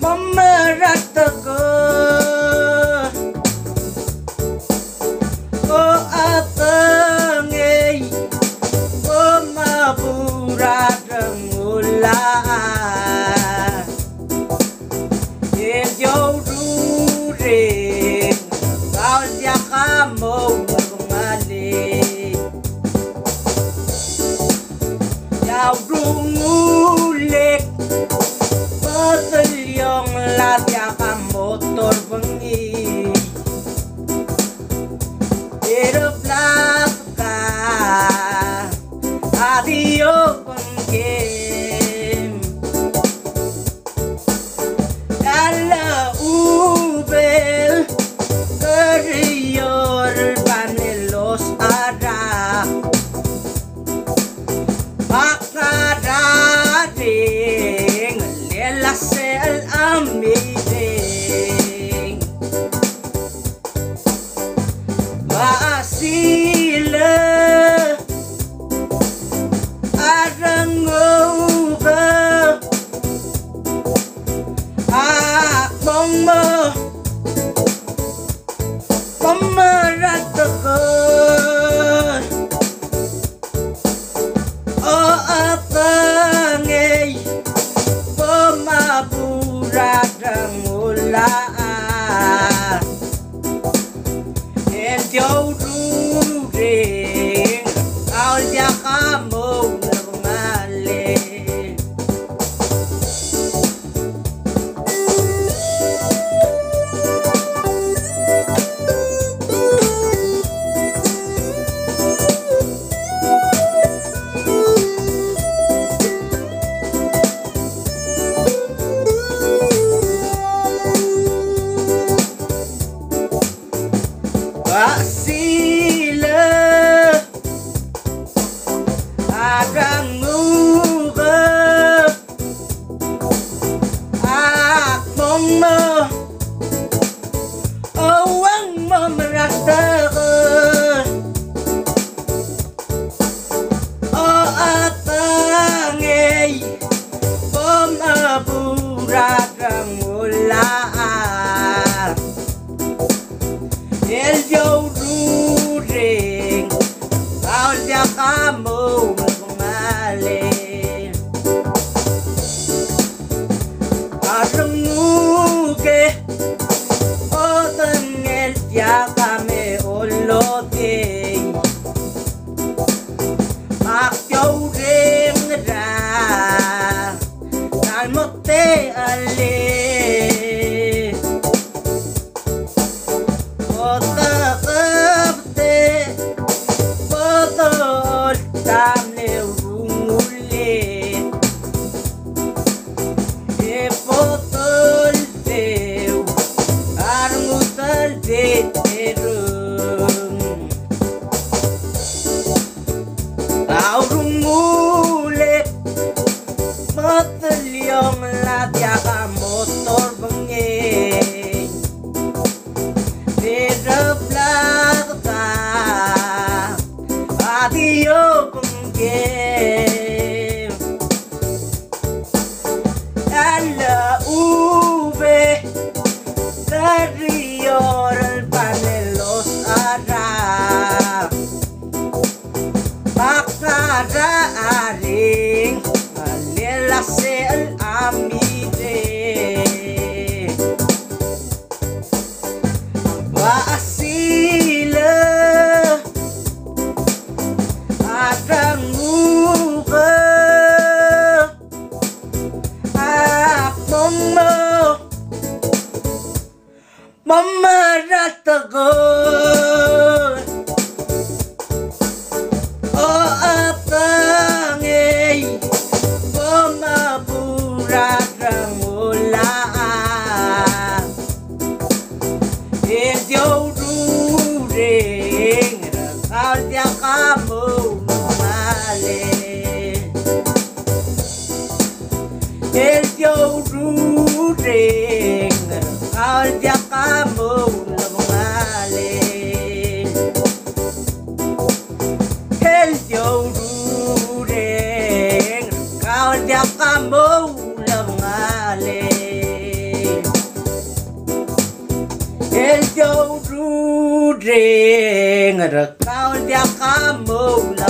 mong mơ ra tơ cơ ô a tơ nghe ô ma bu ra rừng la yên dấu ru rì bao gia cá mâu mà đi giao ru ngu lek Yang latya ka motor bangi Aeroplane ka Adio pangkem Dala ubel Keriyor panelos ada Makadading Lelasel amazing Masila Arangoga Mong mơ Maratagod O atangay Pemaburadang ulaan Em dấu ru rình Ao gia cá mâu nâng mà lên Sila Aranguga Mong mơ Ang mơ maratagan O atangay Pemaburadang ulaan El dấu ru rình Bao gia cá mâu mà lên Arang ngu ke O tân el gia cá mê olo te Ác dấu rình ra Nal mot te ale Tam nêu rung ulit E potol teu Armutal de terung Tau rung ulit Motel yung latya ka motor bangin Aeroplane ka Adio pangkem Dala ube Keriyor panelos ada Makadaaring Malilasel amide Wasila Aranguga Mong mơ Maratagod O atangay Pemaburadang ulaan E dấu ru rình Ao gia cá mâu mà lên E dấu ru rình Ao gia cá mâu mà lên E dấu ru rình Ao gia dâu ru rê ngờ cao gia cá mâu là